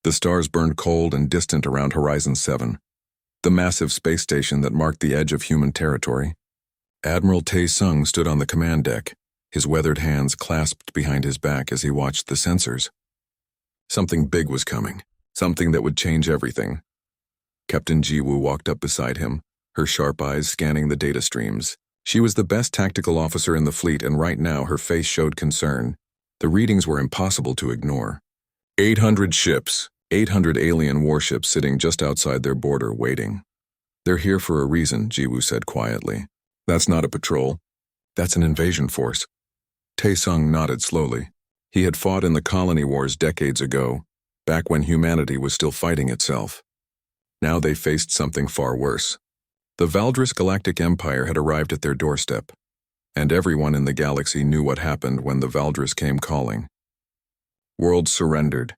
The stars burned cold and distant around Horizon 7, the massive space station that marked the edge of human territory. Admiral Tae-sung stood on the command deck, his weathered hands clasped behind his back as he watched the sensors. Something big was coming, something that would change everything. Captain Ji-woo walked up beside him, her sharp eyes scanning the data streams. She was the best tactical officer in the fleet, and right now her face showed concern. The readings were impossible to ignore. 800 ships, 800 alien warships sitting just outside their border waiting. They're here for a reason, Ji-woo said quietly. That's not a patrol. That's an invasion force. Tae-sung nodded slowly. He had fought in the colony wars decades ago, back when humanity was still fighting itself. Now they faced something far worse. The Valdris Galactic Empire had arrived at their doorstep, and everyone in the galaxy knew what happened when the Valdris came calling. Worlds surrendered.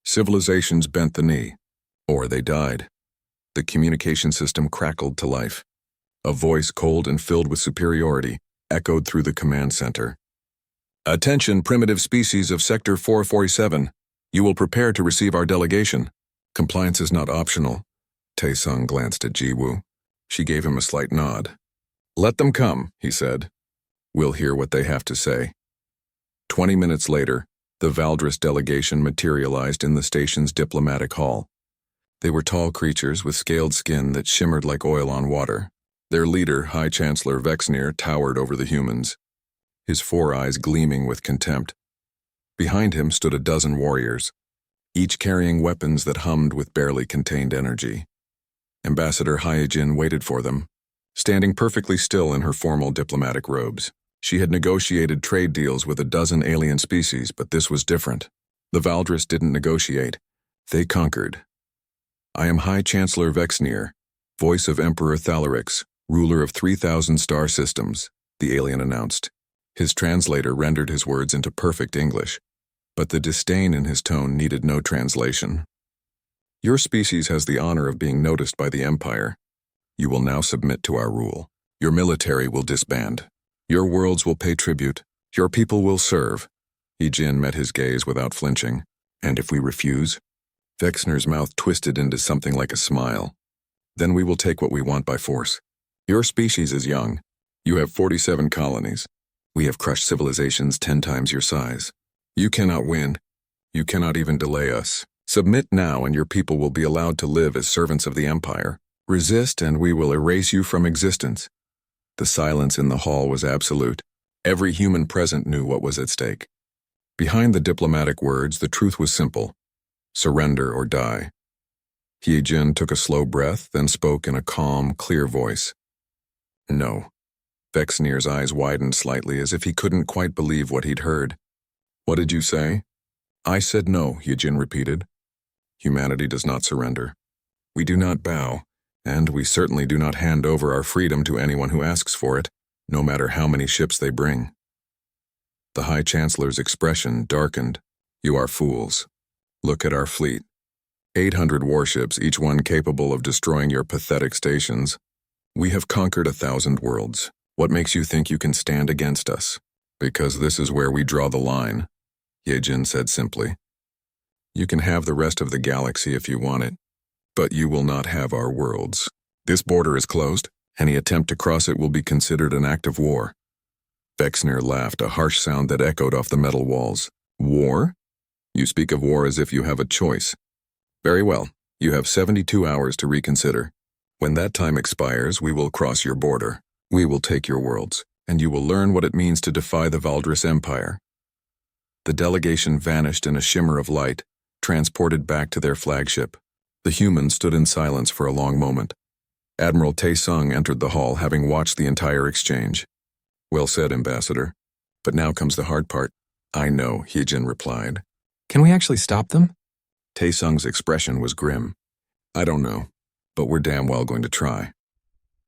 Civilizations bent the knee, or they died. The communication system crackled to life. A voice cold and filled with superiority echoed through the command center. Attention, primitive species of Sector 447. You will prepare to receive our delegation. Compliance is not optional. Tae-sung glanced at Ji-woo. She gave him a slight nod. Let them come, he said. We'll hear what they have to say. 20 minutes later, the Valdris delegation materialized in the station's diplomatic hall. They were tall creatures with scaled skin that shimmered like oil on water. Their leader, High Chancellor Vexnir, towered over the humans, his four eyes gleaming with contempt. Behind him stood a dozen warriors, each carrying weapons that hummed with barely contained energy. Ambassador Hyejin waited for them, standing perfectly still in her formal diplomatic robes. She had negotiated trade deals with a dozen alien species, but this was different. The Valdris didn't negotiate. They conquered. I am High Chancellor Vexnir, voice of Emperor Thalarix, ruler of 3,000 star systems, the alien announced. His translator rendered his words into perfect English, but the disdain in his tone needed no translation. Your species has the honor of being noticed by the Empire. You will now submit to our rule. Your military will disband. Your worlds will pay tribute. Your people will serve. Hyejin met his gaze without flinching. And if we refuse? Vexner's mouth twisted into something like a smile. Then we will take what we want by force. Your species is young. You have 47 colonies. We have crushed civilizations 10 times your size. You cannot win. You cannot even delay us. Submit now and your people will be allowed to live as servants of the Empire. Resist and we will erase you from existence. The silence in the hall was absolute. Every human present knew what was at stake. Behind the diplomatic words, the truth was simple. Surrender or die. Hyejin took a slow breath, then spoke in a calm, clear voice. No. Vexnir's eyes widened slightly as if he couldn't quite believe what he'd heard. What did you say? I said no, Hyejin repeated. Humanity does not surrender. We do not bow, and we certainly do not hand over our freedom to anyone who asks for it, no matter how many ships they bring. The High Chancellor's expression darkened. You are fools. Look at our fleet. 800 warships, each one capable of destroying your pathetic stations. We have conquered 1,000 worlds. What makes you think you can stand against us? Because this is where we draw the line, Hyejin said simply. You can have the rest of the galaxy if you want it, but you will not have our worlds. This border is closed. Any attempt to cross it will be considered an act of war. Vexner laughed, a harsh sound that echoed off the metal walls. War? You speak of war as if you have a choice. Very well, you have 72 hours to reconsider. When that time expires, we will cross your border. We will take your worlds, and you will learn what it means to defy the Valdris Empire. The delegation vanished in a shimmer of light, transported back to their flagship. The humans stood in silence for a long moment. Admiral Tae-sung entered the hall, having watched the entire exchange. Well said, Ambassador. But now comes the hard part. I know, Hyejin replied. Can we actually stop them? Tae-sung's expression was grim. I don't know, but we're damn well going to try.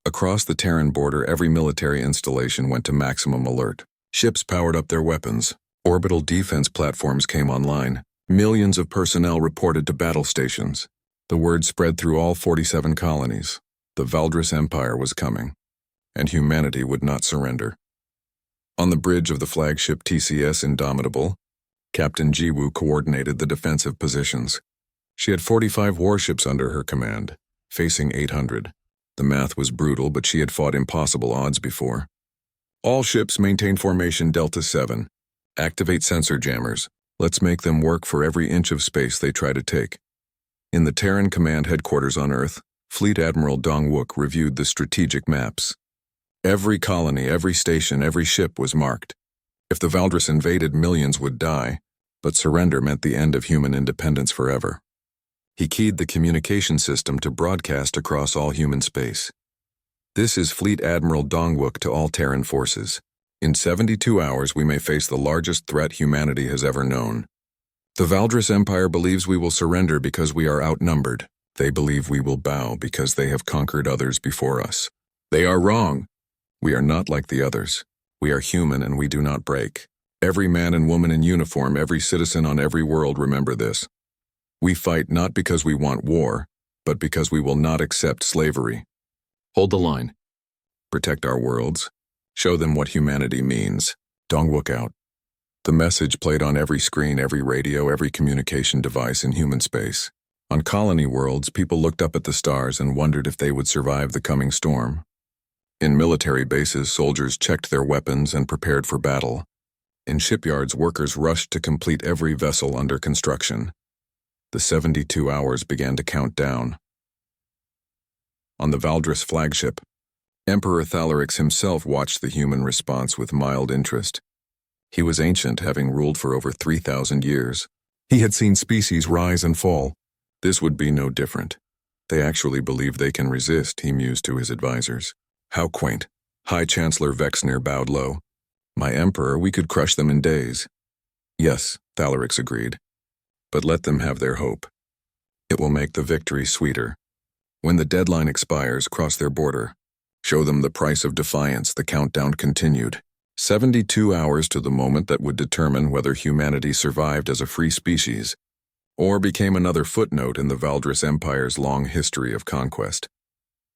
Across the Terran border, every military installation went to maximum alert. Ships powered up their weapons. Orbital defense platforms came online. Millions of personnel reported to battle stations. The word spread through all 47 colonies. The Valdris Empire was coming, and humanity would not surrender. On the bridge of the flagship TCS Indomitable, Captain Ji-woo coordinated the defensive positions. She had 45 warships under her command, facing 800. The math was brutal, but she had fought impossible odds before. All ships maintain formation Delta 7. Activate sensor jammers. Let's make them work for every inch of space they try to take. In the Terran Command headquarters on Earth, Fleet Admiral Dong-wook reviewed the strategic maps. Every colony, every station, every ship was marked. If the Valdris invaded, millions would die, but surrender meant the end of human independence forever. He keyed the communication system to broadcast across all human space. This is Fleet Admiral Dong-wook to all Terran forces. In 72 hours, we may face the largest threat humanity has ever known. The Valdris Empire believes we will surrender because we are outnumbered. They believe we will bow because they have conquered others before us. They are wrong. We are not like the others. We are human and we do not break. Every man and woman in uniform, every citizen on every world, remember this. We fight not because we want war, but because we will not accept slavery. Hold the line. Protect our worlds. Show them what humanity means. Dong-wook out. The message played on every screen, every radio, every communication device in human space. On colony worlds, people looked up at the stars and wondered if they would survive the coming storm. In military bases, soldiers checked their weapons and prepared for battle. In shipyards, workers rushed to complete every vessel under construction. The 72 hours began to count down. On the Valdris flagship, Emperor Thalarix himself watched the human response with mild interest. He was ancient, having ruled for over 3,000 years. He had seen species rise and fall. This would be no different. They actually believe they can resist, he mused to his advisors. How quaint. High Chancellor Vexner bowed low. My Emperor, we could crush them in days. Yes, Thalarix agreed. But let them have their hope. It will make the victory sweeter. When the deadline expires, cross their border. Show them the price of defiance. The countdown continued. 72 hours to the moment that would determine whether humanity survived as a free species, or became another footnote in the Valdris Empire's long history of conquest.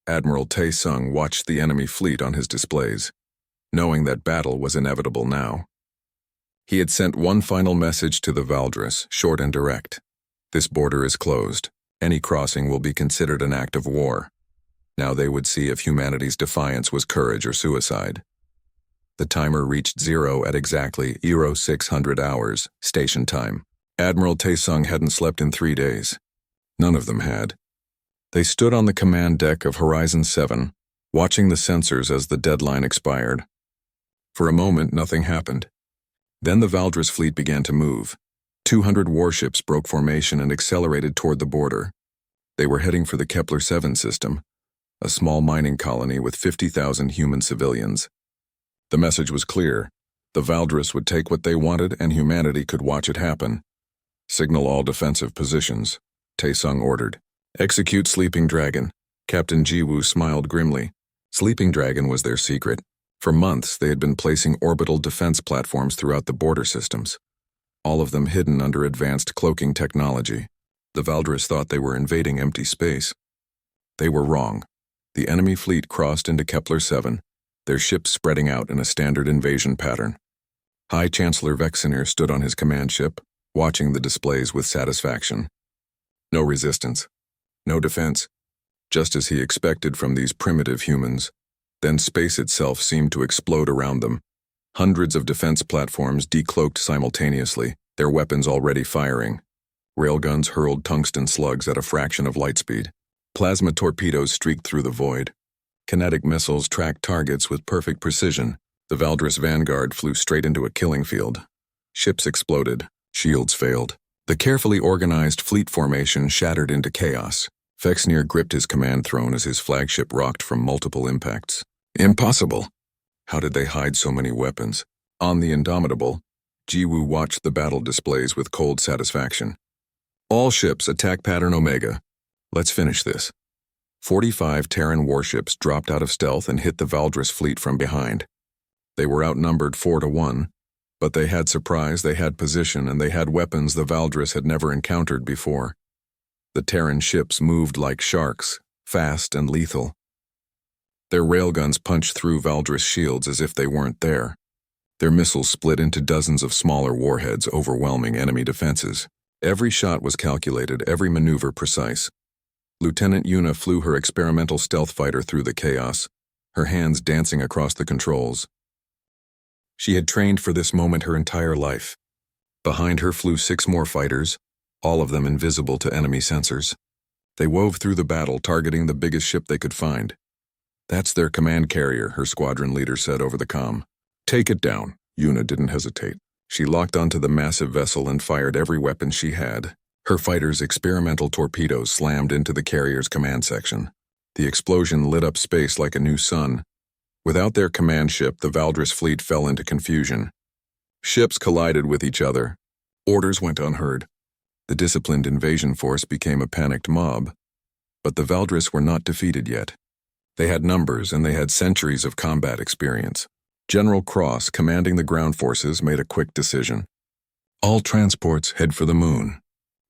Admiral Tae-sung watched the enemy fleet on his displays, knowing that battle was inevitable now. He had sent one final message to the Valdris, short and direct. This border is closed. Any crossing will be considered an act of war. Now they would see if humanity's defiance was courage or suicide. The timer reached zero at exactly 0600 hours, station time. Admiral Tae-sung hadn't slept in 3 days. None of them had. They stood on the command deck of Horizon 7, watching the sensors as the deadline expired. For a moment, nothing happened. Then the Valdris fleet began to move. 200 warships broke formation and accelerated toward the border. They were heading for the Kepler-7 system, a small mining colony with 50,000 human civilians. The message was clear. The Valdris would take what they wanted and humanity could watch it happen. Signal all defensive positions, Tae-sung ordered. Execute Sleeping Dragon. Captain Ji-woo smiled grimly. Sleeping Dragon was their secret. For months, they had been placing orbital defense platforms throughout the border systems, all of them hidden under advanced cloaking technology. The Valdris thought they were invading empty space. They were wrong. The enemy fleet crossed into Kepler-7, their ships spreading out in a standard invasion pattern. High Chancellor Vexner stood on his command ship, watching the displays with satisfaction. No resistance. No defense. Just as he expected from these primitive humans. Then space itself seemed to explode around them. Hundreds of defense platforms decloaked simultaneously, their weapons already firing. Railguns hurled tungsten slugs at a fraction of light speed. Plasma torpedoes streaked through the void. Kinetic missiles tracked targets with perfect precision. The Valdris Vanguard flew straight into a killing field. Ships exploded. Shields failed. The carefully organized fleet formation shattered into chaos. Vexner gripped his command throne as his flagship rocked from multiple impacts. Impossible! How did they hide so many weapons? On the Indomitable, Ji-woo watched the battle displays with cold satisfaction. All ships, attack pattern Omega. Let's finish this. 45 Terran warships dropped out of stealth and hit the Valdris fleet from behind. They were outnumbered 4-1, but they had surprise, they had position, and they had weapons the Valdris had never encountered before. The Terran ships moved like sharks, fast and lethal. Their railguns punched through Valdris shields as if they weren't there. Their missiles split into dozens of smaller warheads, overwhelming enemy defenses. Every shot was calculated, every maneuver precise. Lieutenant Yuna flew her experimental stealth fighter through the chaos, her hands dancing across the controls. She had trained for this moment her entire life. Behind her flew 6 more fighters, all of them invisible to enemy sensors. They wove through the battle, targeting the biggest ship they could find. "That's their command carrier," her squadron leader said over the comm. "Take it down." Yuna didn't hesitate. She locked onto the massive vessel and fired every weapon she had. Her fighters' experimental torpedoes slammed into the carrier's command section. The explosion lit up space like a new sun. Without their command ship, the Valdris fleet fell into confusion. Ships collided with each other. Orders went unheard. The disciplined invasion force became a panicked mob. But the Valdris were not defeated yet. They had numbers and they had centuries of combat experience. General Cross, commanding the ground forces, made a quick decision. "All transports head for the moon.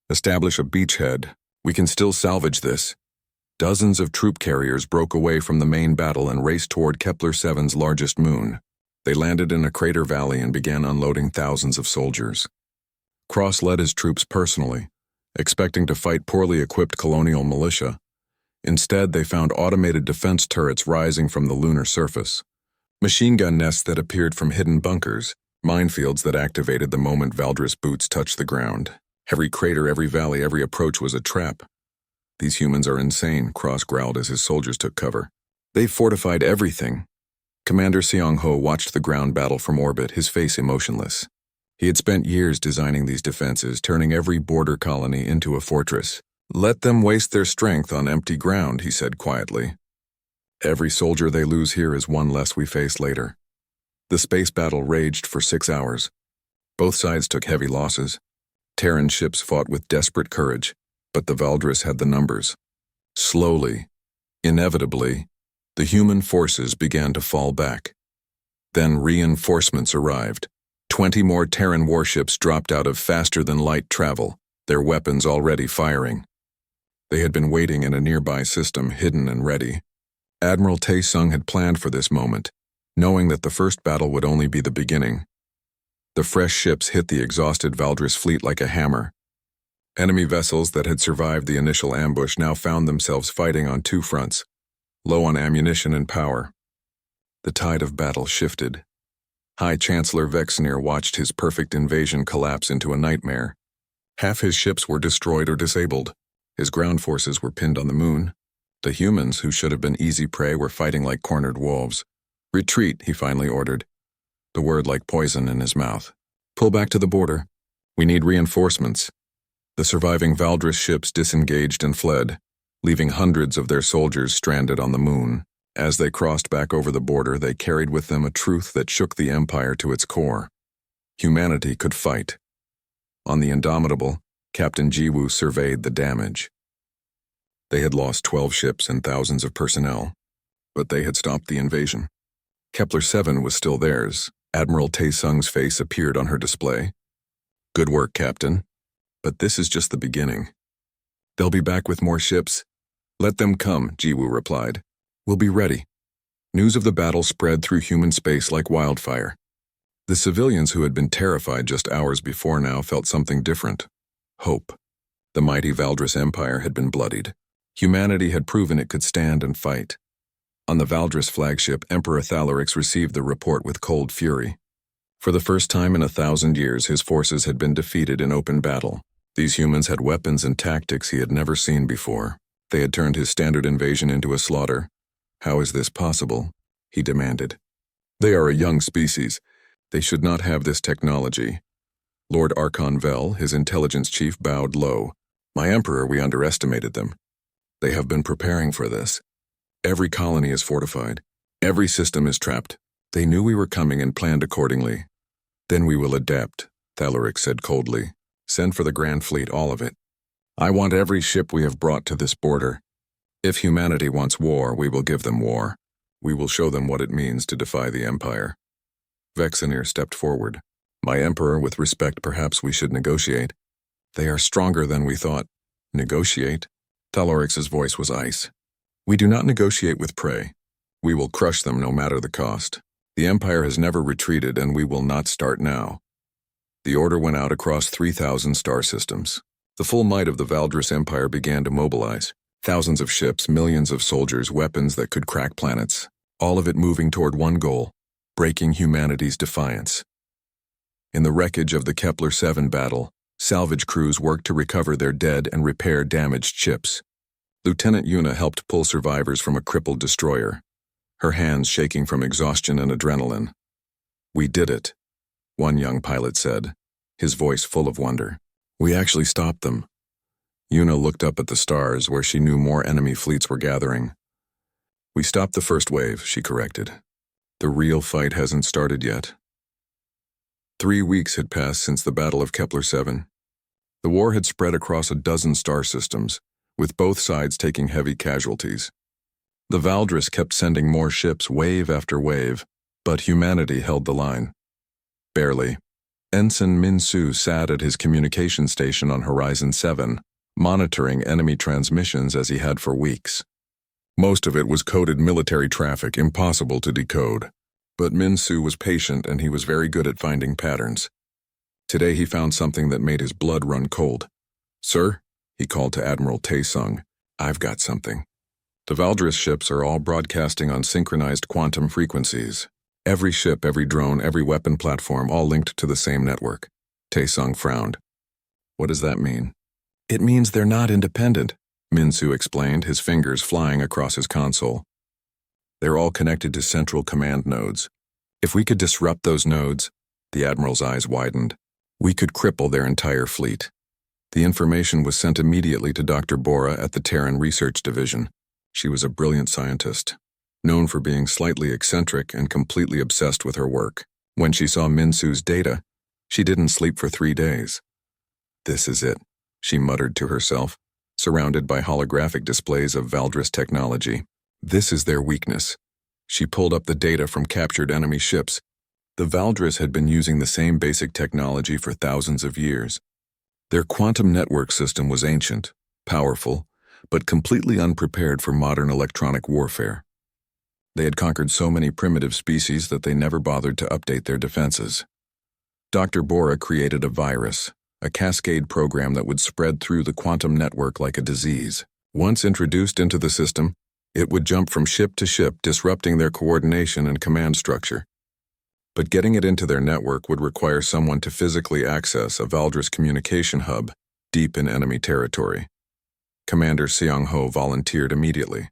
Establish a beachhead. We can still salvage this." Dozens of troop carriers broke away from the main battle and raced toward Kepler-7's largest moon. They landed in a crater valley and began unloading thousands of soldiers. Cross led his troops personally, expecting to fight poorly equipped colonial militia. Instead, they found automated defense turrets rising from the lunar surface, machine gun nests that appeared from hidden bunkers, minefields that activated the moment Valdris boots touched the ground. Every crater, every valley, every approach was a trap. "These humans are insane," Cross growled as his soldiers took cover. "They've fortified everything." Commander Seong-ho watched the ground battle from orbit, his face emotionless. He had spent years designing these defenses, turning every border colony into a fortress. "Let them waste their strength on empty ground," he said quietly. "Every soldier they lose here is one less we face later." The space battle raged for 6 hours. Both sides took heavy losses. Terran ships fought with desperate courage, but the Valdris had the numbers. Slowly, inevitably, the human forces began to fall back. Then reinforcements arrived. 20 more Terran warships dropped out of faster-than-light travel, their weapons already firing. They had been waiting in a nearby system, hidden and ready. Admiral Tae-sung had planned for this moment, knowing that the first battle would only be the beginning. The fresh ships hit the exhausted Valdris fleet like a hammer. Enemy vessels that had survived the initial ambush now found themselves fighting on 2 fronts, low on ammunition and power. The tide of battle shifted. High Chancellor Vexenir watched his perfect invasion collapse into a nightmare. Half his ships were destroyed or disabled. His ground forces were pinned on the moon. The humans, who should have been easy prey, were fighting like cornered wolves. "Retreat," he finally ordered, the word like poison in his mouth. "Pull back to the border. We need reinforcements." The surviving Valdris ships disengaged and fled, leaving hundreds of their soldiers stranded on the moon. As they crossed back over the border, they carried with them a truth that shook the Empire to its core. Humanity could fight. On the Indomitable, Captain Jiwoo surveyed the damage. They had lost 12 ships and thousands of personnel, but they had stopped the invasion. Kepler-7 was still theirs. Admiral Tae-sung's face appeared on her display. "Good work, Captain. But this is just the beginning. They'll be back with more ships." "Let them come," Jiwoo replied. "We'll be ready." News of the battle spread through human space like wildfire. The civilians who had been terrified just hours before now felt something different. Hope. The mighty Valdris Empire had been bloodied. Humanity had proven it could stand and fight. On the Valdris flagship, Emperor Thalorix received the report with cold fury. For the first time in 1,000 years, his forces had been defeated in open battle. These humans had weapons and tactics he had never seen before. They had turned his standard invasion into a slaughter. "How is this possible?" he demanded. "They are a young species. They should not have this technology." Lord Archon Vel, his intelligence chief, bowed low. "My Emperor, we underestimated them. They have been preparing for this. Every colony is fortified. Every system is trapped. They knew we were coming and planned accordingly." "Then we will adapt," Thalorix said coldly. "Send for the Grand Fleet, all of it. I want every ship we have brought to this border. If humanity wants war, we will give them war. We will show them what it means to defy the Empire." Vexenir stepped forward. "My Emperor, with respect, perhaps we should negotiate. They are stronger than we thought." "Negotiate?" Thalorix's voice was ice. "We do not negotiate with prey. We will crush them no matter the cost. The Empire has never retreated, and we will not start now." The order went out across 3,000 star systems. The full might of the Valdris Empire began to mobilize. Thousands of ships, millions of soldiers, weapons that could crack planets. All of it moving toward one goal: breaking humanity's defiance. In the wreckage of the Kepler-7 battle, salvage crews worked to recover their dead and repair damaged ships. Lieutenant Yuna helped pull survivors from a crippled destroyer, her hands shaking from exhaustion and adrenaline. "We did it," one young pilot said, his voice full of wonder. "We actually stopped them." Yuna looked up at the stars where she knew more enemy fleets were gathering. "We stopped the first wave," she corrected. "The real fight hasn't started yet." 3 weeks had passed since the Battle of Kepler-7. The war had spread across a dozen star systems, with both sides taking heavy casualties. The Valdris kept sending more ships wave after wave, but humanity held the line. Barely. Ensign Min-Su sat at his communication station on Horizon 7, monitoring enemy transmissions as he had for weeks. Most of it was coded military traffic, impossible to decode. But Min-Su was patient and he was very good at finding patterns. Today he found something that made his blood run cold. "Sir," he called to Admiral Tae-sung, "I've got something." The Valdris ships are all broadcasting on synchronized quantum frequencies. Every ship, every drone, every weapon platform, all linked to the same network. Tae-sung frowned. "What does that mean?" "It means they're not independent," Min-Su explained, his fingers flying across his console. "They're all connected to central command nodes. If we could disrupt those nodes," the Admiral's eyes widened, "we could cripple their entire fleet." The information was sent immediately to Dr. Bora at the Terran Research Division. She was a brilliant scientist, known for being slightly eccentric and completely obsessed with her work. When she saw Min-Su's data, she didn't sleep for 3 days. "This is it," she muttered to herself, surrounded by holographic displays of Valdris technology. "This is their weakness." She pulled up the data from captured enemy ships. The Valdris had been using the same basic technology for thousands of years. Their quantum network system was ancient, powerful, but completely unprepared for modern electronic warfare. They had conquered so many primitive species that they never bothered to update their defenses. Dr. Bora created a virus, a cascade program that would spread through the quantum network like a disease. Once introduced into the system, it would jump from ship to ship, disrupting their coordination and command structure. But getting it into their network would require someone to physically access a Valdris communication hub deep in enemy territory. Commander Seong-ho volunteered immediately.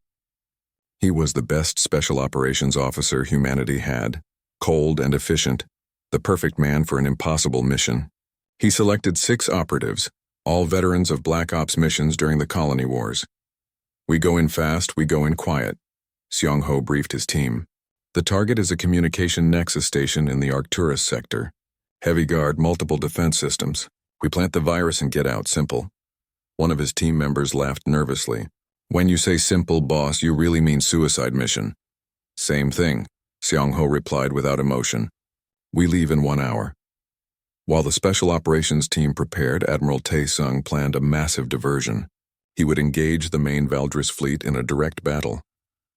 He was the best special operations officer humanity had, cold and efficient, the perfect man for an impossible mission. He selected 6 operatives, all veterans of Black Ops missions during the colony wars. "We go in fast, we go in quiet," Seong-ho briefed his team. "The target is a communication nexus station in the Arcturus sector. Heavy guard, multiple defense systems. We plant the virus and get out, simple." One of his team members laughed nervously. "When you say simple, boss, you really mean suicide mission." "Same thing," Seong-ho replied without emotion. "We leave in 1 hour." While the special operations team prepared, Admiral Tae-sung planned a massive diversion. He would engage the main Valdris fleet in a direct battle,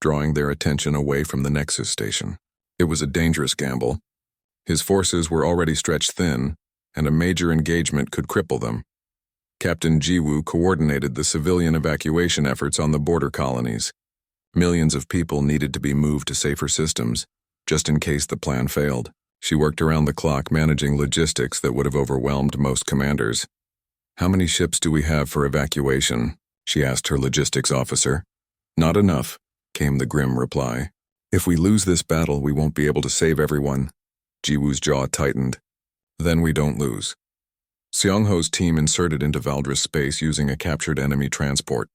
drawing their attention away from the Nexus station. It was a dangerous gamble. His forces were already stretched thin, and a major engagement could cripple them. Captain Jiwoo coordinated the civilian evacuation efforts on the border colonies. Millions of people needed to be moved to safer systems, just in case the plan failed. She worked around the clock managing logistics that would have overwhelmed most commanders. "How many ships do we have for evacuation?" she asked her logistics officer. "Not enough," came the grim reply. "If we lose this battle, we won't be able to save everyone." Jiwoo's jaw tightened. "Then we don't lose." Seong-ho's team inserted into Valdris space using a captured enemy transport.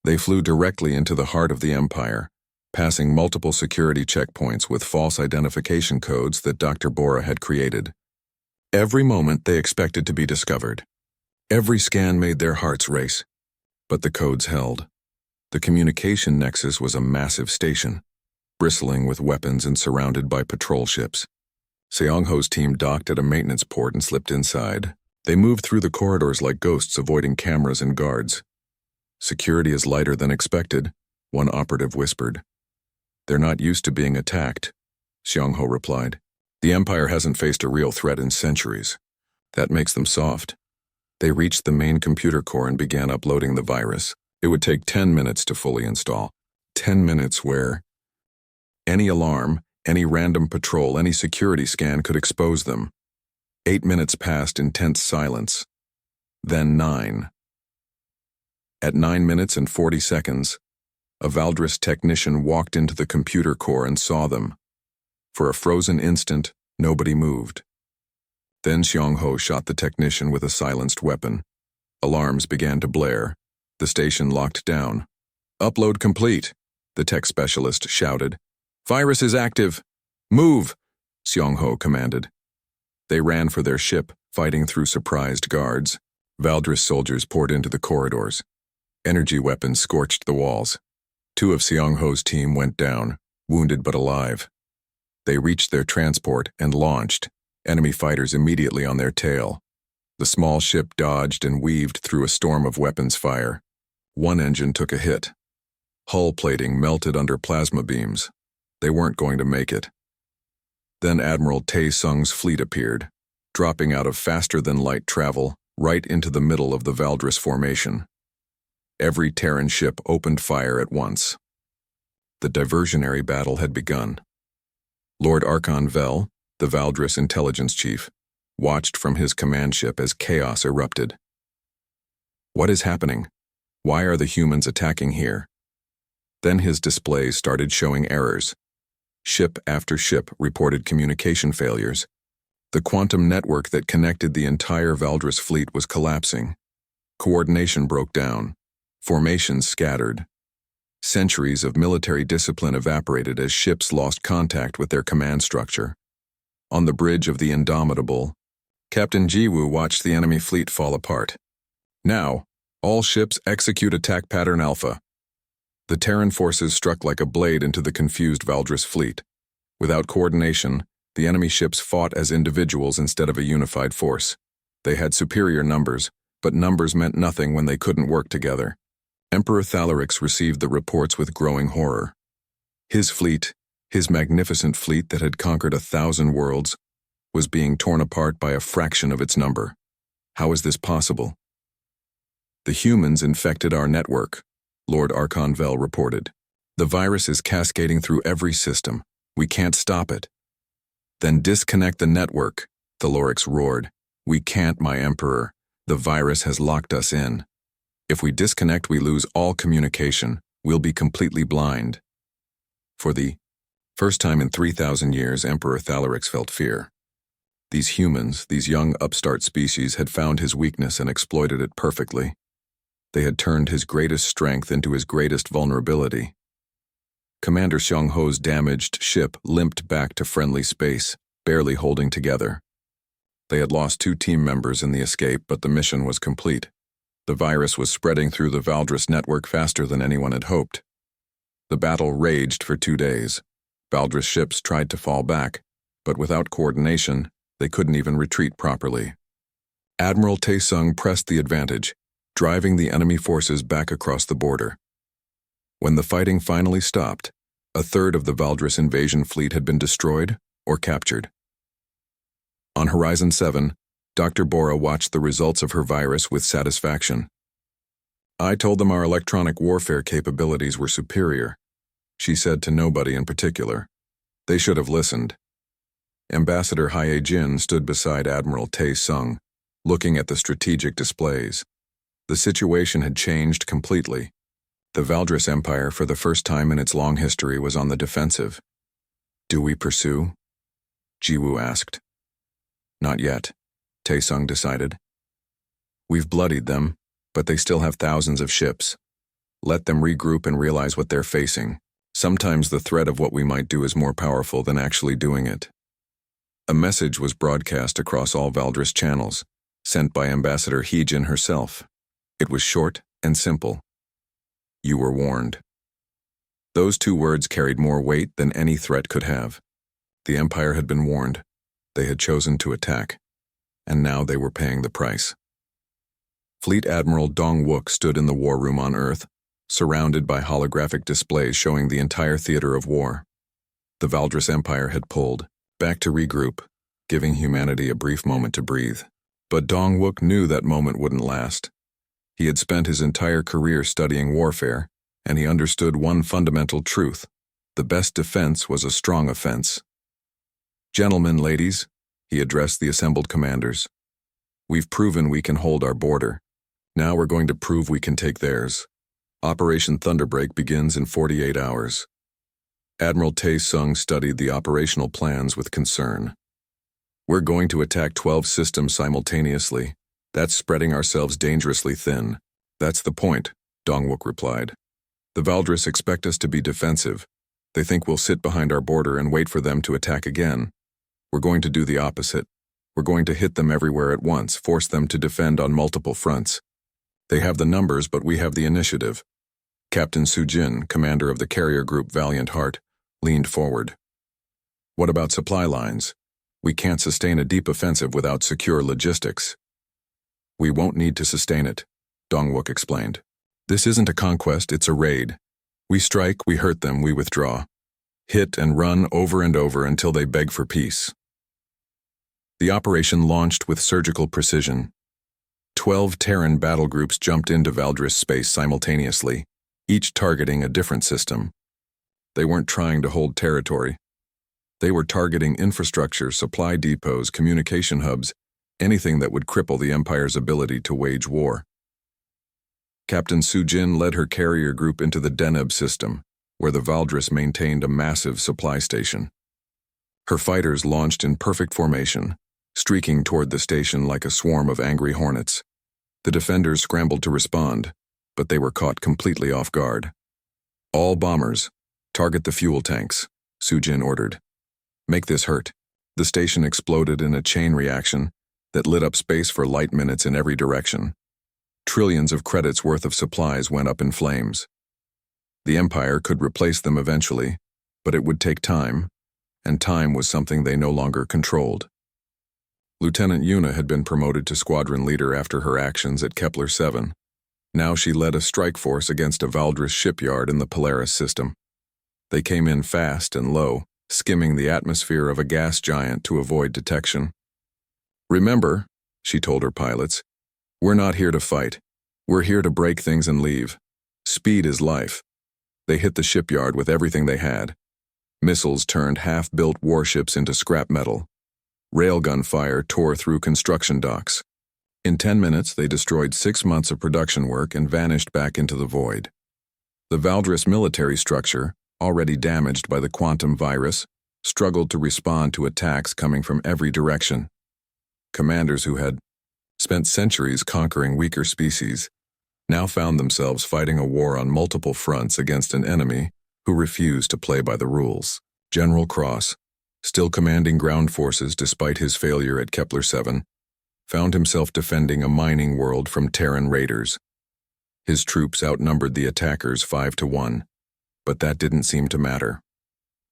They flew directly into the heart of the Empire, passing multiple security checkpoints with false identification codes that Dr. Bora had created. Every moment they expected to be discovered. Every scan made their hearts race. But the codes held. The communication nexus was a massive station, bristling with weapons and surrounded by patrol ships. Seong-ho's team docked at a maintenance port and slipped inside. They moved through the corridors like ghosts, avoiding cameras and guards. "Security is lighter than expected," one operative whispered. "They're not used to being attacked," Seong-ho replied. "The Empire hasn't faced a real threat in centuries." That makes them soft. They reached the main computer core and began uploading the virus. It would take 10 minutes to fully install. 10 minutes where any alarm, any random patrol, any security scan could expose them. 8 minutes passed in tense silence. Then 9. At 9 minutes and 40 seconds, a Valdris technician walked into the computer core and saw them. For a frozen instant, nobody moved. Then Xiong-Ho shot the technician with a silenced weapon. Alarms began to blare. The station locked down. "Upload complete," the tech specialist shouted. "Virus is active. Move," Xiong-Ho commanded. They ran for their ship, fighting through surprised guards. Valdris soldiers poured into the corridors. Energy weapons scorched the walls. 2 of Xiong-Ho's team went down, wounded but alive. They reached their transport and launched, enemy fighters immediately on their tail. The small ship dodged and weaved through a storm of weapons fire. One engine took a hit. Hull plating melted under plasma beams. They weren't going to make it. Then Admiral Tae Sung's fleet appeared, dropping out of faster-than-light travel right into the middle of the Valdris formation. Every Terran ship opened fire at once. The diversionary battle had begun. Lord Archon Vel, the Valdris intelligence chief, watched from his command ship as chaos erupted. "What is happening? Why are the humans attacking here?" Then his displays started showing errors. Ship after ship reported communication failures. The quantum network that connected the entire Valdris fleet was collapsing. Coordination broke down. Formations scattered. Centuries of military discipline evaporated as ships lost contact with their command structure. On the bridge of the Indomitable, Captain Jiwoo watched the enemy fleet fall apart. "Now, all ships execute attack pattern Alpha." The Terran forces struck like a blade into the confused Valdris fleet. Without coordination, the enemy ships fought as individuals instead of a unified force. They had superior numbers, but numbers meant nothing when they couldn't work together. Emperor Thalarix received the reports with growing horror. His fleet, his magnificent fleet that had conquered 1,000 worlds, was being torn apart by a fraction of its number. How is this possible? "The humans infected our network," Lord Archon Vel reported. "The virus is cascading through every system. We can't stop it." "Then disconnect the network," Thalarix roared. "We can't, my Emperor. The virus has locked us in. If we disconnect, we lose all communication. We'll be completely blind." For the first time in 3,000 years, Emperor Thalarix felt fear. These humans, these young upstart species, had found his weakness and exploited it perfectly. They had turned his greatest strength into his greatest vulnerability. Commander Xiong-Ho's damaged ship limped back to friendly space, barely holding together. They had lost 2 team members in the escape, but the mission was complete. The virus was spreading through the Valdris network faster than anyone had hoped. The battle raged for 2 days. Valdris ships tried to fall back, but without coordination, they couldn't even retreat properly. Admiral Tae Sung pressed the advantage, driving the enemy forces back across the border. When the fighting finally stopped, 1/3 of the Valdris invasion fleet had been destroyed or captured. On Horizon 7, Dr. Bora watched the results of her virus with satisfaction. "I told them our electronic warfare capabilities were superior," she said to nobody in particular. "They should have listened." Ambassador Hye Jin stood beside Admiral Tae Sung, looking at the strategic displays. The situation had changed completely. The Valdris Empire, for the first time in its long history, was on the defensive. "Do we pursue?" Jiwoo asked. "Not yet," Tae Sung decided. "We've bloodied them, but they still have thousands of ships. Let them regroup and realize what they're facing. Sometimes the threat of what we might do is more powerful than actually doing it." A message was broadcast across all Valdris channels, sent by Ambassador Hye Jin herself. It was short and simple. "You were warned." Those 2 words carried more weight than any threat could have. The Empire had been warned. They had chosen to attack, and now they were paying the price. Fleet Admiral Dong Wook stood in the war room on Earth, surrounded by holographic displays showing the entire theater of war. The Valdris Empire had pulled back to regroup, giving humanity a brief moment to breathe. But Dongwook knew that moment wouldn't last. He had spent his entire career studying warfare, and he understood one fundamental truth: the best defense was a strong offense. "Gentlemen, ladies," he addressed the assembled commanders. "We've proven we can hold our border. Now we're going to prove we can take theirs. Operation Thunderbreak begins in 48 hours. Admiral Tae-sung studied the operational plans with concern. "We're going to attack 12 systems simultaneously. That's spreading ourselves dangerously thin." "That's the point," Dongwook replied. "The Valdris expect us to be defensive. They think we'll sit behind our border and wait for them to attack again. We're going to do the opposite. We're going to hit them everywhere at once, force them to defend on multiple fronts. They have the numbers, but we have the initiative." Captain Soo-jin, commander of the carrier group Valiant Heart, leaned forward. "What about supply lines? We can't sustain a deep offensive without secure logistics." "We won't need to sustain it," Dongwook explained. "This isn't a conquest, it's a raid. We strike, we hurt them, we withdraw. Hit and run over and over until they beg for peace." The operation launched with surgical precision. 12 Terran battle groups jumped into Valdris space simultaneously, each targeting a different system. They weren't trying to hold territory. They were targeting infrastructure, supply depots, communication hubs, anything that would cripple the Empire's ability to wage war. Captain Soo-jin led her carrier group into the Deneb system, where the Valdris maintained a massive supply station. Her fighters launched in perfect formation, streaking toward the station like a swarm of angry hornets. The defenders scrambled to respond, but they were caught completely off guard. "All bombers, target the fuel tanks," Soo-jin ordered. "Make this hurt." The station exploded in a chain reaction that lit up space for light minutes in every direction. Trillions of credits worth of supplies went up in flames. The Empire could replace them eventually, but it would take time, and time was something they no longer controlled. Lieutenant Yuna had been promoted to squadron leader after her actions at Kepler 7. Now she led a strike force against a Valdris shipyard in the Polaris system. They came in fast and low, skimming the atmosphere of a gas giant to avoid detection. "Remember," she told her pilots, "we're not here to fight. We're here to break things and leave. Speed is life." They hit the shipyard with everything they had. Missiles turned half-built warships into scrap metal. Railgun fire tore through construction docks. In 10 minutes, they destroyed 6 months of production work and vanished back into the void. The Valdris military structure, already damaged by the quantum virus, struggled to respond to attacks coming from every direction. Commanders who had spent centuries conquering weaker species now found themselves fighting a war on multiple fronts against an enemy who refused to play by the rules. General Cross, still commanding ground forces despite his failure at Kepler 7, found himself defending a mining world from Terran raiders. His troops outnumbered the attackers 5-1, but that didn't seem to matter.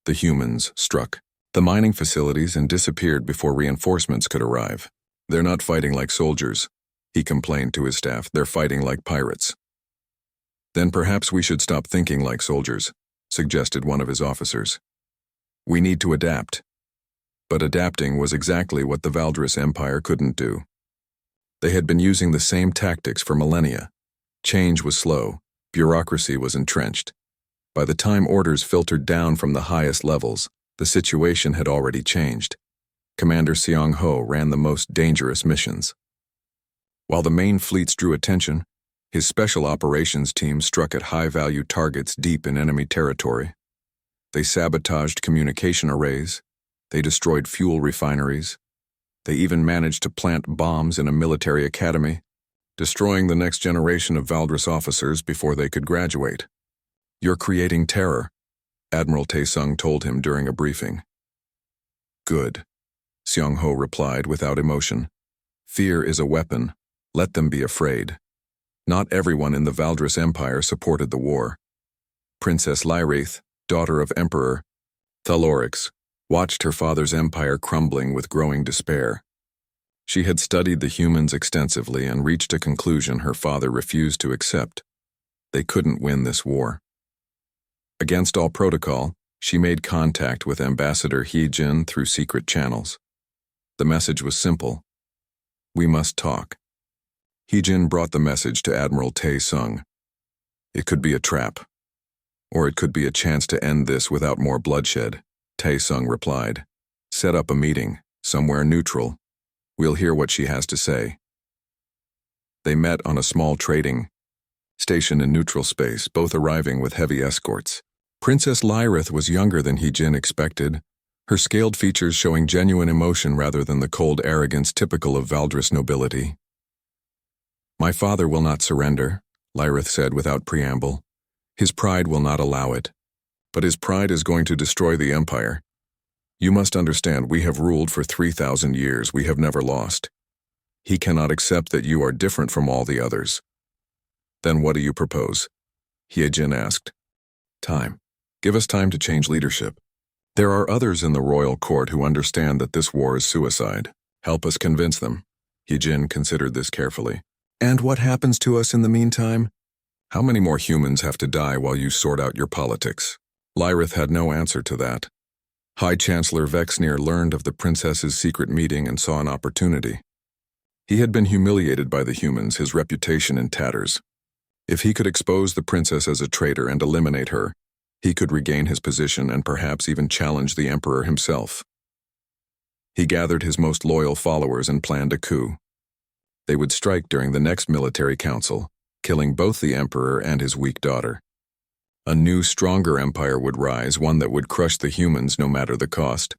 The humans struck the mining facilities and disappeared before reinforcements could arrive. "They're not fighting like soldiers," he complained to his staff. "They're fighting like pirates." "Then perhaps we should stop thinking like soldiers," suggested one of his officers. "We need to adapt." But adapting was exactly what the Valdris Empire couldn't do. They had been using the same tactics for millennia. Change was slow, bureaucracy was entrenched. By the time orders filtered down from the highest levels, the situation had already changed. Commander Seong-ho ran the most dangerous missions. While the main fleets drew attention, his special operations team struck at high-value targets deep in enemy territory. They sabotaged communication arrays, they destroyed fuel refineries, they even managed to plant bombs in a military academy, destroying the next generation of Valdris officers before they could graduate. "You're creating terror," Admiral Tae-sung told him during a briefing. "Good," Seong-ho replied without emotion. "Fear is a weapon. Let them be afraid." Not everyone in the Valdris Empire supported the war. Princess Lyrith, daughter of Emperor Thalorix, watched her father's empire crumbling with growing despair. She had studied the humans extensively and reached a conclusion her father refused to accept. They couldn't win this war. Against all protocol, she made contact with Ambassador Hee-jin through secret channels. The message was simple. We must talk. He-Jin brought the message to Admiral Tae-sung. It could be a trap. Or it could be a chance to end this without more bloodshed, Tae-sung replied. Set up a meeting, somewhere neutral. We'll hear what she has to say. They met on a small trading station in neutral space, both arriving with heavy escorts. Princess Lyrith was younger than He-Jin expected, her scaled features showing genuine emotion rather than the cold arrogance typical of Valdris nobility. My father will not surrender, Lyrith said without preamble. His pride will not allow it. But his pride is going to destroy the Empire. You must understand, we have ruled for 3,000 years, we have never lost. He cannot accept that you are different from all the others. Then what do you propose? He-Jin asked. Time. Give us time to change leadership. There are others in the royal court who understand that this war is suicide. Help us convince them. He-Jin considered this carefully. And what happens to us in the meantime? How many more humans have to die while you sort out your politics? Lyrith had no answer to that. High Chancellor Vexnir learned of the princess's secret meeting and saw an opportunity. He had been humiliated by the humans, his reputation in tatters. If he could expose the princess as a traitor and eliminate her, he could regain his position and perhaps even challenge the emperor himself. He gathered his most loyal followers and planned a coup. They would strike during the next military council, killing both the emperor and his weak daughter. A new, stronger empire would rise, one that would crush the humans no matter the cost.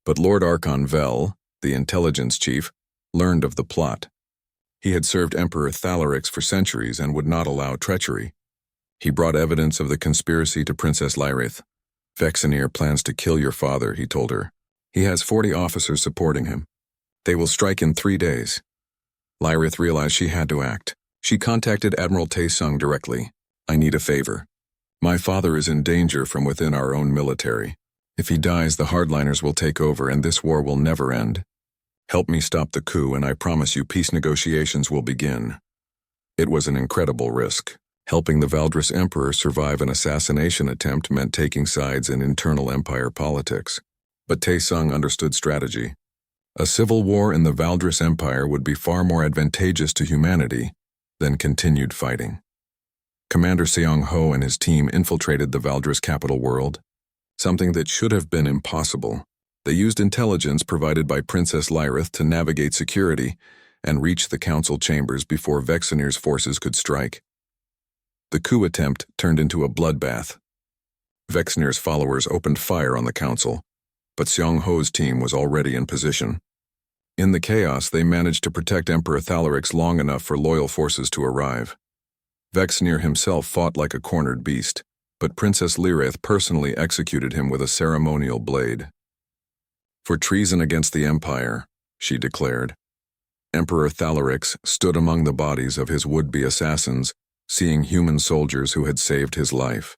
But Lord Archon Vel, the intelligence chief, learned of the plot. He had served Emperor Thalarix for centuries and would not allow treachery. He brought evidence of the conspiracy to Princess Lyrith. Vexnir plans to kill your father, he told her. He has 40 officers supporting him. They will strike in 3 days. Lyrith realized she had to act. She contacted Admiral Tae-sung directly. I need a favor. My father is in danger from within our own military. If he dies, the hardliners will take over and this war will never end. Help me stop the coup and I promise you peace negotiations will begin. It was an incredible risk. Helping the Valdris Emperor survive an assassination attempt meant taking sides in internal empire politics. But Tae-sung understood strategy. A civil war in the Valdris Empire would be far more advantageous to humanity than continued fighting. Commander Seong-ho and his team infiltrated the Valdris capital world, something that should have been impossible. They used intelligence provided by Princess Lyrith to navigate security and reach the council chambers before Vexnir's forces could strike. The coup attempt turned into a bloodbath. Vexnir's followers opened fire on the council, but Seong-ho's team was already in position. In the chaos, they managed to protect Emperor Thalarix long enough for loyal forces to arrive. Vexnir himself fought like a cornered beast, but Princess Lyrith personally executed him with a ceremonial blade. For treason against the Empire, she declared. Emperor Thalarix stood among the bodies of his would-be assassins, seeing human soldiers who had saved his life.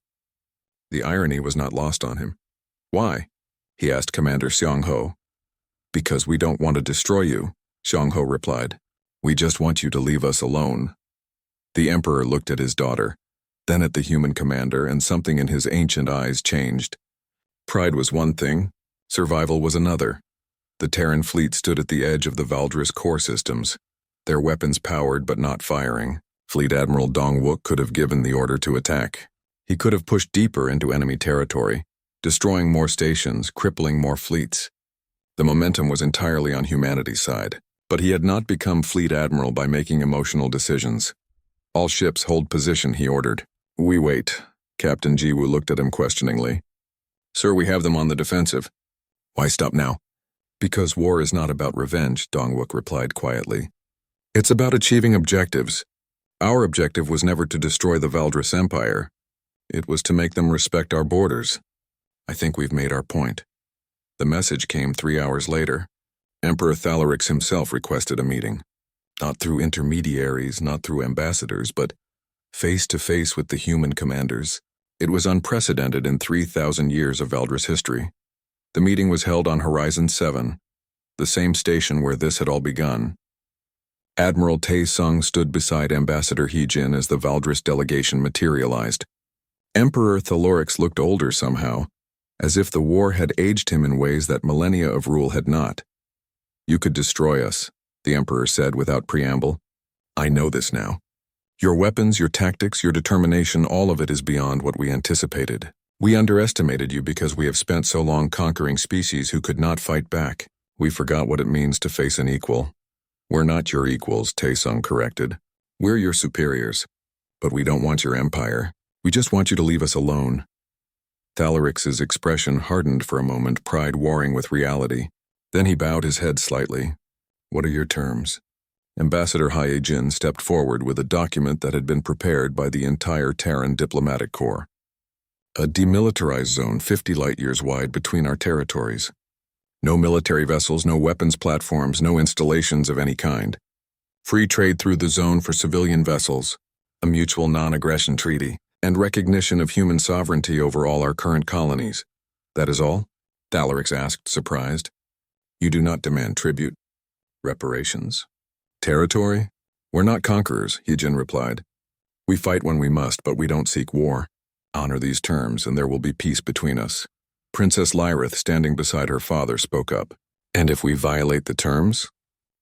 The irony was not lost on him. Why? He asked Commander Seong-ho. Because we don't want to destroy you, Seong-ho replied. We just want you to leave us alone. The Emperor looked at his daughter, then at the human commander, and something in his ancient eyes changed. Pride was one thing, survival was another. The Terran fleet stood at the edge of the Valdris core systems, their weapons powered but not firing. Fleet Admiral Dong-wook could have given the order to attack. He could have pushed deeper into enemy territory, destroying more stations, crippling more fleets. The momentum was entirely on humanity's side, but he had not become Fleet Admiral by making emotional decisions. All ships hold position, he ordered. We wait. Captain Jiwoo looked at him questioningly. Sir, we have them on the defensive. Why stop now? Because war is not about revenge, Dong-wook replied quietly. It's about achieving objectives. Our objective was never to destroy the Valdris Empire. It was to make them respect our borders. I think we've made our point. The message came 3 hours later. Emperor Thalarix himself requested a meeting. Not through intermediaries, not through ambassadors, but face-to-face with the human commanders. It was unprecedented in 3,000 years of Valdris history. The meeting was held on Horizon 7, the same station where this had all begun. Admiral Tae-sung stood beside Ambassador He-Jin as the Valdris delegation materialized. Emperor Thalarix looked older somehow, as if the war had aged him in ways that millennia of rule had not. You could destroy us, the Emperor said without preamble. "I know this now. Your weapons, your tactics, your determination, all of it is beyond what we anticipated. We underestimated you because we have spent so long conquering species who could not fight back. We forgot what it means to face an equal." "We're not your equals," Taesung corrected. "We're your superiors. But we don't want your empire. We just want you to leave us alone." Thalarix's expression hardened for a moment, pride warring with reality. Then he bowed his head slightly. "What are your terms?" Ambassador Hyejin stepped forward with a document that had been prepared by the entire Terran diplomatic corps. "A demilitarized zone 50 light-years wide between our territories. No military vessels, no weapons platforms, no installations of any kind. Free trade through the zone for civilian vessels, a mutual non-aggression treaty, and recognition of human sovereignty over all our current colonies. That is all?" Thalarix asked, surprised. "You do not demand tribute? Reparations? Territory? We're not conquerors," Hyejin replied. "We fight when we must, but we don't seek war. Honor these terms, and there will be peace between us." Princess Lyrith, standing beside her father, spoke up. "And if we violate the terms?"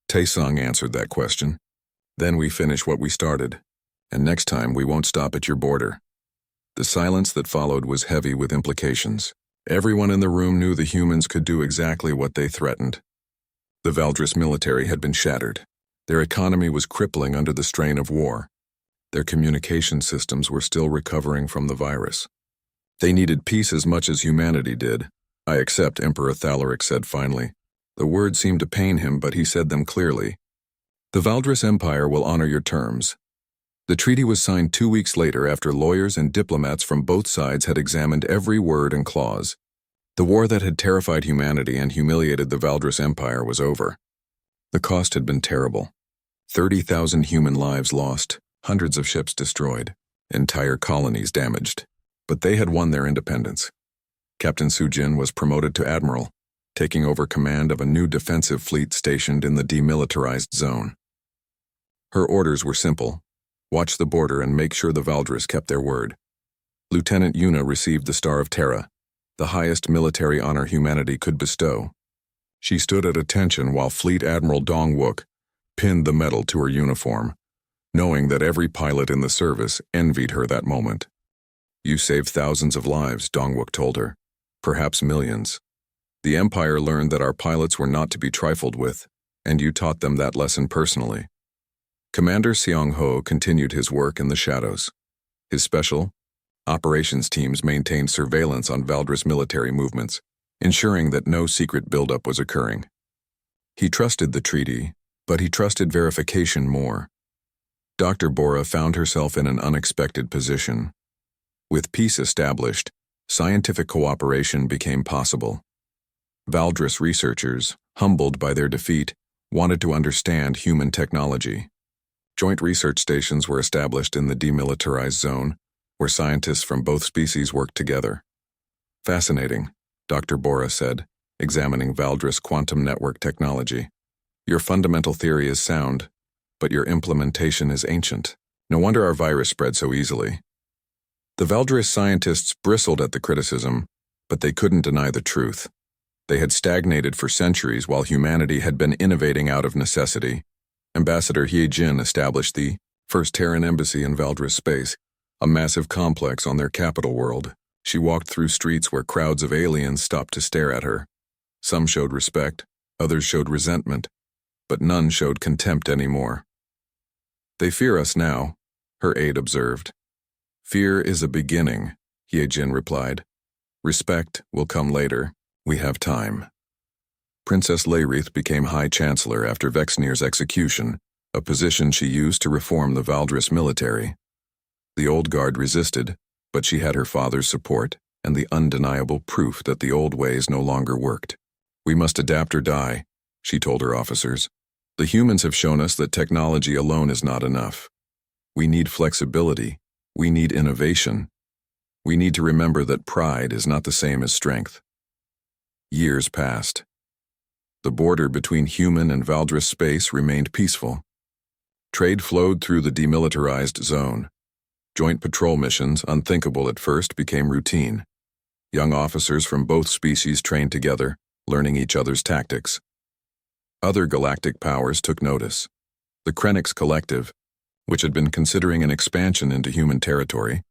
Taesung answered that question. "Then we finish what we started, and next time we won't stop at your border." The silence that followed was heavy with implications. Everyone in the room knew the humans could do exactly what they threatened. The Valdris military had been shattered. Their economy was crippling under the strain of war. Their communication systems were still recovering from the virus. They needed peace as much as humanity did. "I accept," Emperor Thalarix said finally. The words seemed to pain him, but he said them clearly. "The Valdris Empire will honor your terms." The treaty was signed 2 weeks later after lawyers and diplomats from both sides had examined every word and clause. The war that had terrified humanity and humiliated the Valdris Empire was over. The cost had been terrible. 30,000 human lives lost, hundreds of ships destroyed, entire colonies damaged. But they had won their independence. Captain Sujin was promoted to admiral, taking over command of a new defensive fleet stationed in the demilitarized zone. Her orders were simple: watch the border and make sure the Valdris kept their word. Lieutenant Yuna received the Star of Terra, the highest military honor humanity could bestow. She stood at attention while Fleet Admiral Dongwook pinned the medal to her uniform, knowing that every pilot in the service envied her that moment. "You saved thousands of lives," Dongwook told her. "Perhaps millions. The Empire learned that our pilots were not to be trifled with, and you taught them that lesson personally." Commander Seong-ho continued his work in the shadows. His special operations teams maintained surveillance on Valdris military movements, ensuring that no secret buildup was occurring. He trusted the treaty, but he trusted verification more. Dr. Bora found herself in an unexpected position. With peace established, scientific cooperation became possible. Valdris researchers, humbled by their defeat, wanted to understand human technology. Joint research stations were established in the demilitarized zone, where scientists from both species worked together. "Fascinating," Dr. Bora said, examining Valdris quantum network technology. "Your fundamental theory is sound, but your implementation is ancient. No wonder our virus spread so easily." The Valdris scientists bristled at the criticism, but they couldn't deny the truth. They had stagnated for centuries while humanity had been innovating out of necessity. Ambassador Hyejin established the first Terran embassy in Valdris space, a massive complex on their capital world. She walked through streets where crowds of aliens stopped to stare at her. Some showed respect, others showed resentment, but none showed contempt anymore. "They fear us now," her aide observed. "Fear is a beginning," Hyejin replied. "Respect will come later. We have time." Princess Laerith became High Chancellor after Vexnir's execution, a position she used to reform the Valdris military. The old guard resisted, but she had her father's support and the undeniable proof that the old ways no longer worked. "We must adapt or die," she told her officers. "The humans have shown us that technology alone is not enough. We need flexibility. We need innovation. We need to remember that pride is not the same as strength." Years passed. The border between human and Valdris space remained peaceful. Trade flowed through the demilitarized zone. Joint patrol missions, unthinkable at first, became routine. Young officers from both species trained together, learning each other's tactics. Other galactic powers took notice. The Krennics Collective, which had been considering an expansion into human territory,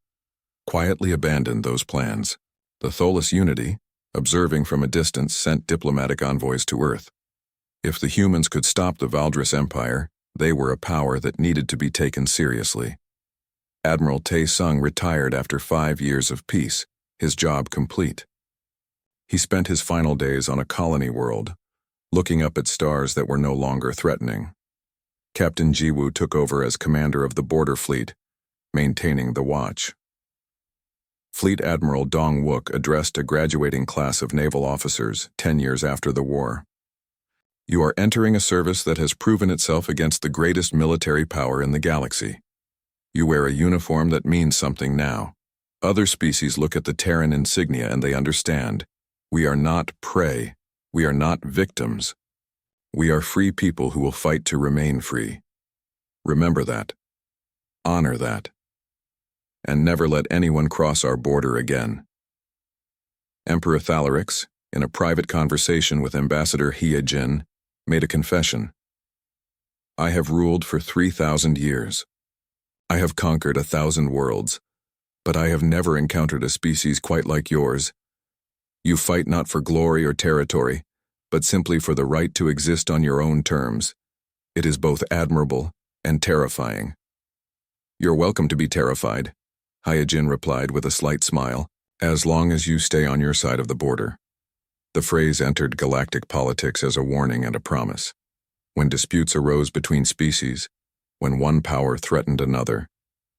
quietly abandoned those plans. The Tholis Unity, observing from a distance, sent diplomatic envoys to Earth. If the humans could stop the Valdris Empire, they were a power that needed to be taken seriously. Admiral Tae Sung retired after 5 years of peace, his job complete. He spent his final days on a colony world, looking up at stars that were no longer threatening. Captain Jiwoo took over as commander of the border fleet, maintaining the watch. Fleet Admiral Dong Wook addressed a graduating class of naval officers 10 years after the war. You are entering a service that has proven itself against the greatest military power in the galaxy. You wear a uniform that means something now. Other species look at the Terran insignia and they understand. We are not prey. We are not victims. We are free people who will fight to remain free. Remember that. Honor that. And never let anyone cross our border again. Emperor Thalarix, in a private conversation with Ambassador Hyejin, made a confession. I have ruled for 3,000 years. I have conquered 1,000 worlds, but I have never encountered a species quite like yours. You fight not for glory or territory, but simply for the right to exist on your own terms. It is both admirable and terrifying. You're welcome to be terrified, Hyejin replied with a slight smile, as long as you stay on your side of the border. The phrase entered galactic politics as a warning and a promise. When disputes arose between species, when one power threatened another,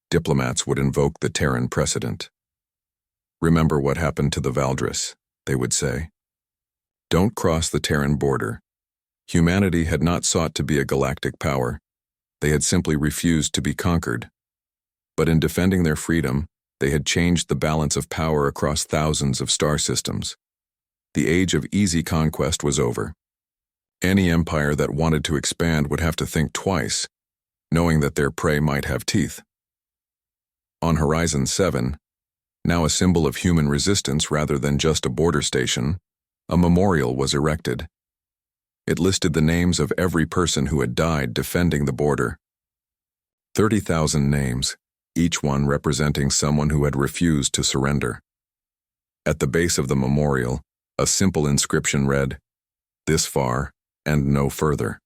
diplomats would invoke the Terran precedent. Remember what happened to the Valdris, they would say. Don't cross the Terran border. Humanity had not sought to be a galactic power. They had simply refused to be conquered. But in defending their freedom, they had changed the balance of power across thousands of star systems. The age of easy conquest was over. Any empire that wanted to expand would have to think twice, knowing that their prey might have teeth. On Horizon 7, now a symbol of human resistance rather than just a border station, a memorial was erected. It listed the names of every person who had died defending the border. 30,000 names, each one representing someone who had refused to surrender. At the base of the memorial, a simple inscription read, "This far and no further."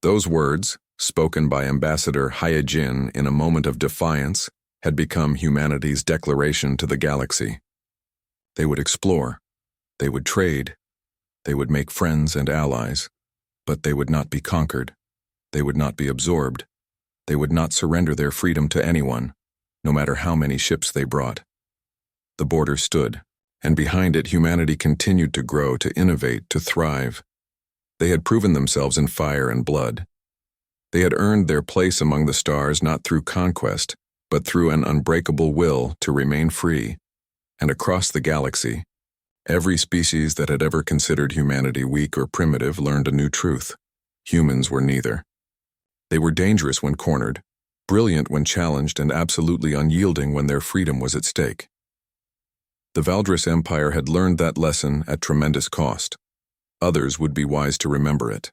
Those words, spoken by Ambassador Hyejin in a moment of defiance, had become humanity's declaration to the galaxy. They would explore, they would trade, they would make friends and allies, but they would not be conquered, they would not be absorbed, they would not surrender their freedom to anyone, no matter how many ships they brought. The border stood, and behind it humanity continued to grow, to innovate, to thrive. They had proven themselves in fire and blood. They had earned their place among the stars not through conquest, but through an unbreakable will to remain free. And across the galaxy, every species that had ever considered humanity weak or primitive learned a new truth. Humans were neither. They were dangerous when cornered, brilliant when challenged, and absolutely unyielding when their freedom was at stake. The Valdris Empire had learned that lesson at tremendous cost. Others would be wise to remember it.